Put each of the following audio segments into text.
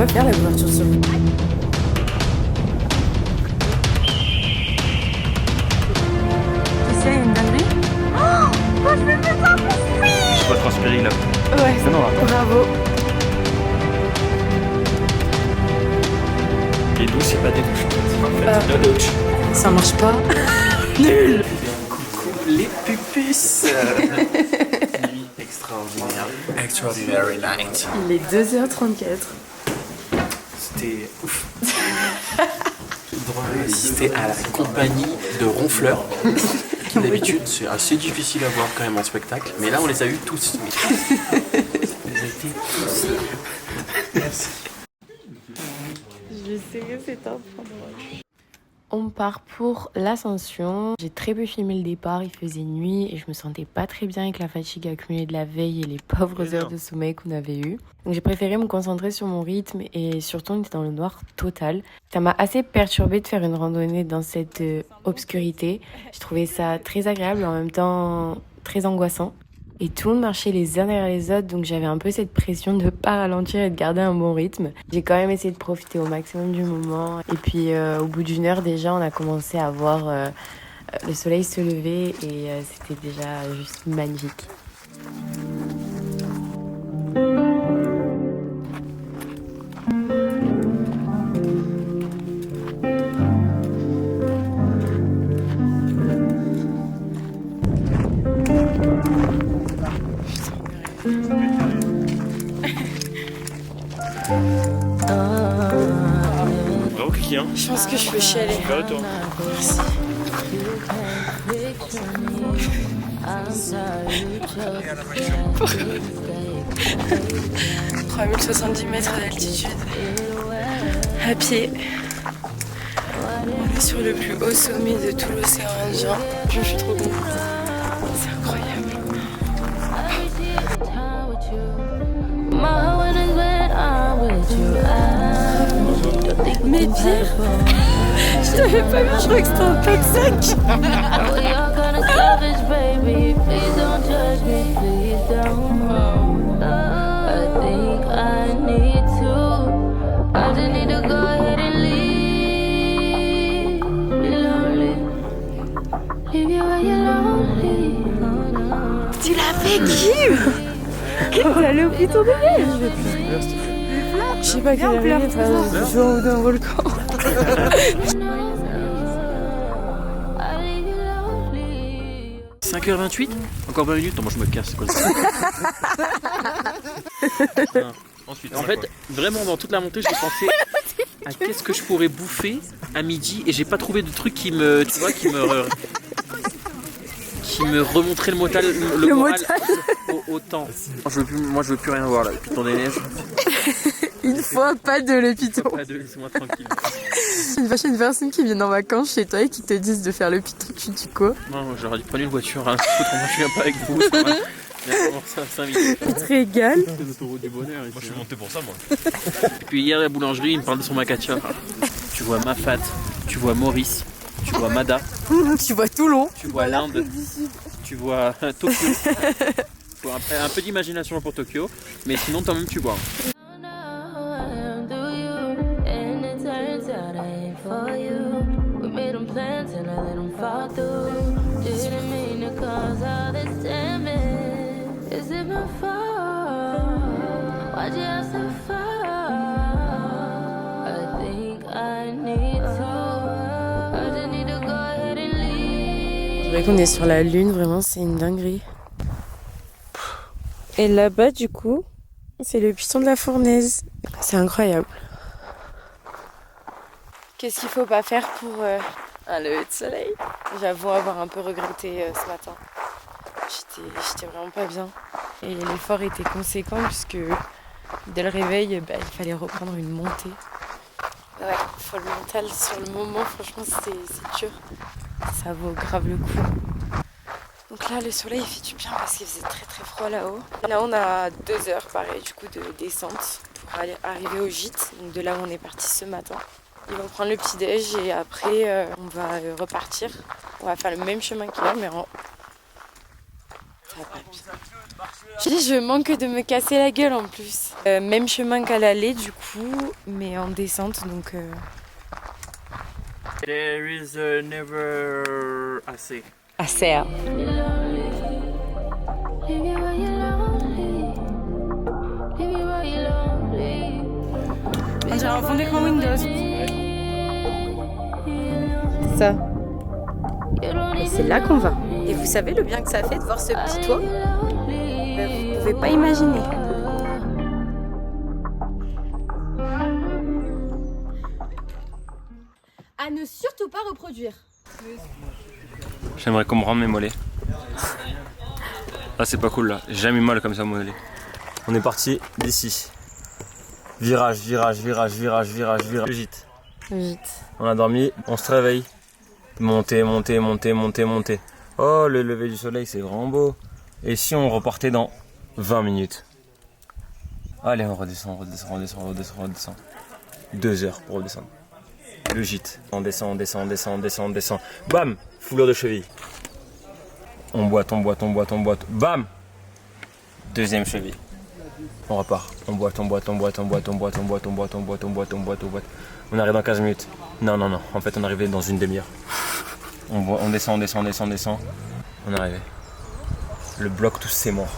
pas faire la couverture sur. Tu sais, il y a une dinguerie. Oh, je vais faire ça. Je dois transpirer là. Ouais, C'est bon, là. bravo. Les douches, c'est pas des douches. No douche. Ça marche pas. Nul. Coucou les pupus. Nuit extraordinaire. Extraordinary night. Il est 2h34. C'était ouf. J'ai le droit d'assister à la compagnie de ronfleurs. Qui d'habitude c'est assez difficile à voir quand même en spectacle. Mais là on les a eu tous. On les a été tous. Merci. Je sais que c'est un peu drôle. On part pour l'ascension. J'ai très peu filmé le départ, il faisait nuit et je me sentais pas très bien avec la fatigue accumulée de la veille et les pauvres heures de sommeil qu'on avait eues. Donc j'ai préféré me concentrer sur mon rythme et surtout on était dans le noir total. Ça m'a assez perturbée de faire une randonnée dans cette obscurité. J'ai trouvé ça très agréable et en même temps très angoissant. Et tout le monde marchait les uns derrière les autres, donc j'avais un peu cette pression de pas ralentir et de garder un bon rythme. J'ai quand même essayé de profiter au maximum du moment. Et puis au bout d'une heure déjà, on a commencé à voir le soleil se lever et c'était déjà juste magnifique. Bravo Kiki hein. Je pense que je peux chialer. Vers le tour. Merci. 3070 mètres d'altitude, à pied. On est sur le plus haut sommet de tout l'océan Indien. Je suis trop contente. C'est incroyable. Mais Pierre, je t'avais pas vu, je crois que c'était un pack-sac. Tu l'as fait, Kim? T'es allé au putain de neige. Je sais pas quelle heure il est, je vais d'un volcan. 5h28. Encore 20 minutes. Non, moi je me casse. C'est quoi ça? Ensuite, en fait, vraiment dans toute la montée, j'ai pensé à qu'est-ce que je pourrais bouffer à midi et j'ai pas trouvé de truc qui me, tu vois, qui me remonterait le moral, autant. Moi je veux plus rien voir là, le piton des neiges. Une fois, pas de le piton. Pas de, laissez-moi tranquille. Une prochaine personne qui vient en vacances chez toi et qui te dise de faire le piton, tu dis quoi? Non, j'aurais dit prenez une voiture, hein. Moi je viens pas avec vous. Ça va. Viens voir ça, 5 minutes. Tu te régales. C'est l'autoroute du bonheur. Moi je suis monté pour ça moi. Et puis hier à la boulangerie, il me parlait de son macacha. Tu vois Mafat, tu vois Maurice, tu vois Mada. Tu vois Toulon. Tu vois l'Inde, tu vois Tokyo. Faut un peu d'imagination pour Tokyo, mais sinon toi-même tu vois. Je dirais qu'on est sur la lune, vraiment c'est une dinguerie. Et là-bas du coup, c'est le piton de la Fournaise. C'est incroyable. Qu'est-ce qu'il faut pas faire pour un lever de soleil? J'avoue avoir un peu regretté ce matin. J'étais vraiment pas bien. Et l'effort était conséquent puisque dès le réveil, il fallait reprendre une montée. Ouais, faut le mental sur le moment, franchement c'est dur. Ça vaut grave le coup. Donc là le soleil il fait du bien parce qu'il faisait très très froid là-haut. Là on a 2 heures pareil du coup de descente pour arriver au gîte, donc de là où on est parti ce matin. Ils vont prendre le petit déj et après on va repartir. On va faire le même chemin qu'hier mais en... Ça va pas bien. Je manque de me casser la gueule en plus. Même chemin qu'à l'aller du coup, mais en descente donc... There is never assez. Assez. Hein. On dirait un fond d'écran Windows. C'est ça. Et c'est là qu'on va. Et vous savez le bien que ça fait de voir ce petit toit? Vous pouvez pas imaginer. À ne surtout pas reproduire. J'aimerais qu'on me rende mes mollets. Ah c'est pas cool là, j'ai jamais eu mal comme ça mon mollet. On est parti d'ici. Virage, virage, virage, virage, virage, virage. Vite. Vite. On a dormi, on se réveille. Monter, monter, monter, monter, monter. Oh le lever du soleil c'est vraiment beau. Et si on repartait dans 20 minutes? Allez on redescend, on redescend, on redescend, on redescend, on redescend. 2 heures pour redescendre. Le gîte. On descend, on descend, on descend, on descend, on descend. Bam! Foulure de cheville. On boite, on boite, on boite, on boite. Bam! Deuxième cheville. On repart. On boite, on boite, on boite, on boite, on boite, on boite, on boite, on boite, on boite, on boite, on boite. On arrive dans 15 minutes. Non, non, non. En fait, on est arrivé dans une demi-heure. On descend, on descend, on descend, on descend. On est arrivé. Le bloc, tous c'est mort.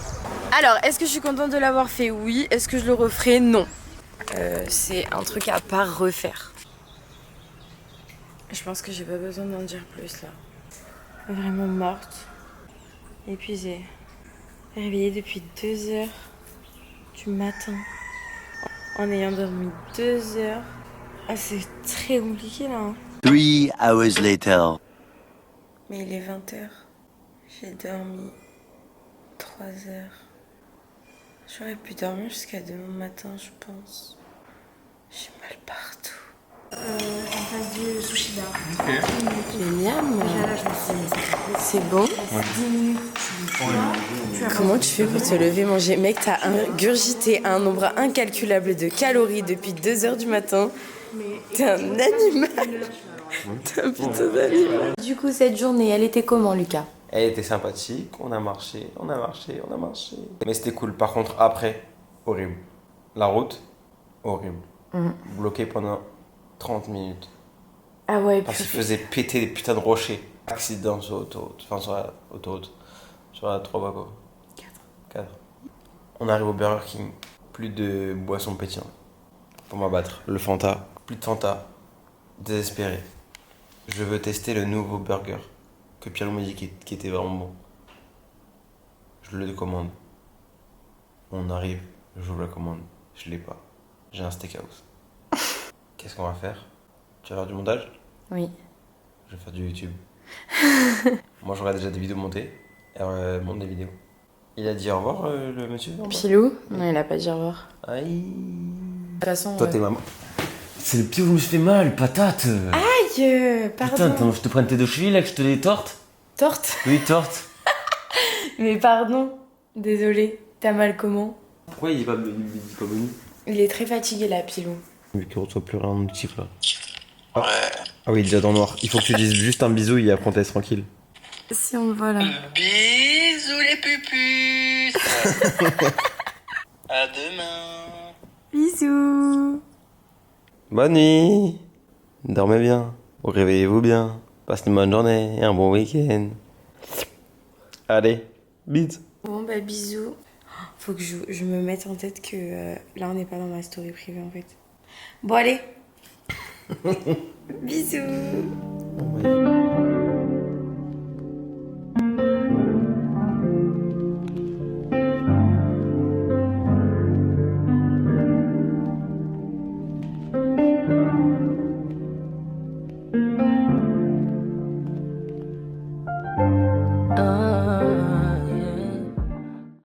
Alors, est-ce que je suis contente de l'avoir fait? Oui. Est-ce que je le referai? Non. C'est un truc à pas refaire. Je pense que j'ai pas besoin d'en dire plus là. Vraiment morte. Épuisée. Réveillée depuis 2 heures du matin. En ayant dormi 2 heures. Ah, c'est très compliqué là. Hein. 3 hours later. Mais il est 20 heures. J'ai dormi 3 heures. J'aurais pu dormir jusqu'à demain matin, je pense. J'ai mal partout. En face du sushi bar. Génial. Déjà là, je me suis dit, C'est bon. 10 minutes. Comment tu fais pour te lever, manger? Mec, t'as ingurgité un nombre incalculable de calories depuis 2 heures du matin. T'es un animal. T'es un putain d'animal. Du coup, cette journée, elle était comment, Lucas? Elle était sympathique, on a marché, on a marché, on a marché. Mais c'était cool. Par contre, après, horrible. La route, horrible. Bloqué pendant 30 minutes. Ah ouais, Parce qu'il faisait péter des putains de rochers. Accident sur l'autoroute. Enfin, sur la autoroute. Sur la 3 quoi. 4. On arrive au Burger King. Plus de boissons pétillantes. Pour m'abattre. Le Fanta. Plus de Fanta. Désespéré. Je veux tester le nouveau burger que Pierre m'a dit qui était vraiment bon. Je le commande. On arrive. J'ouvre la commande. Je l'ai pas. J'ai un steakhouse. Qu'est-ce qu'on va faire? Tu vas faire du montage? Oui. Je vais faire du YouTube. Moi, j'aurai déjà des vidéos montées. Elle monte des vidéos. Il a dit au revoir, le monsieur? Pilou? Non, il a pas dit au revoir. Aïe. De toute façon... Toi, t'es maman. C'est le pied où je me suis fait mal, patate. Aïe, pardon. Putain, attends, je te prenne tes 2 chevilles là, que je te les torte? Torte? Oui, torte. Mais pardon. Désolée. T'as mal comment? Pourquoi il est pas venu? Il est très fatigué là, Pilou. Vu qu'il reçoit plus rien de notif là. Ah. Ah oui, il est déjà dans le noir. Il faut que tu dises juste un bisou et après on te laisse tranquille. Si on le voit là. Bisous les pupus. À demain. Bisous. Bonne nuit. Dormez bien. Réveillez-vous bien. Passez une bonne journée et un bon week-end. Allez, bisous. Bon bah bisous. Faut que je me mette en tête que là on n'est pas dans ma story privée en fait. Bon allez. Bisous.